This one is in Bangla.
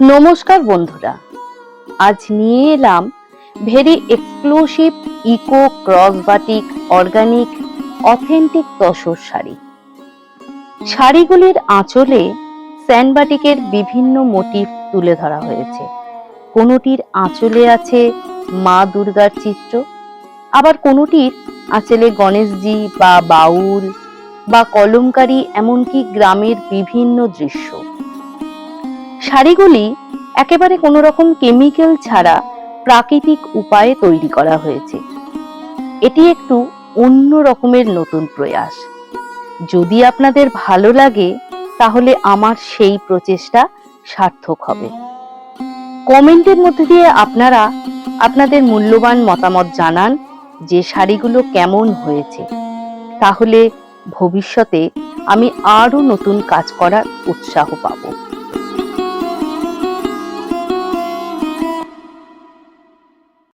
নমস্কার বন্ধুরা, আজ নিয়ে এলাম very exclusive eco cross batik organic authentic tussar sari. শাড়িগুলির আঁচলে স্যান্ড বাটিকের বিভিন্ন মোটিভ তুলে ধরা হয়েছে। কোনোটির আঁচলে আছে মা দুর্গার চিত্র, আবার কোনোটির আঁচলে গণেশজি বা বাউল বা কলমকারী, এমনকি গ্রামের বিভিন্ন দৃশ্য। শাড়িগুলি একেবারে কোনো রকম কেমিক্যাল ছাড়া প্রাকৃতিক উপায়ে তৈরি করা হয়েছে। এটি একটু অন্য রকমের নতুন প্রয়াস। যদি আপনাদের ভালো লাগে তাহলে আমার সেই প্রচেষ্টা সার্থক হবে। কমেন্টের মধ্যে দিয়ে আপনারা আপনাদের মূল্যবান মতামত জানান যে শাড়িগুলো কেমন হয়েছে। তাহলে ভবিষ্যতে আমি আরো নতুন কাজ করার উৎসাহ পাবো।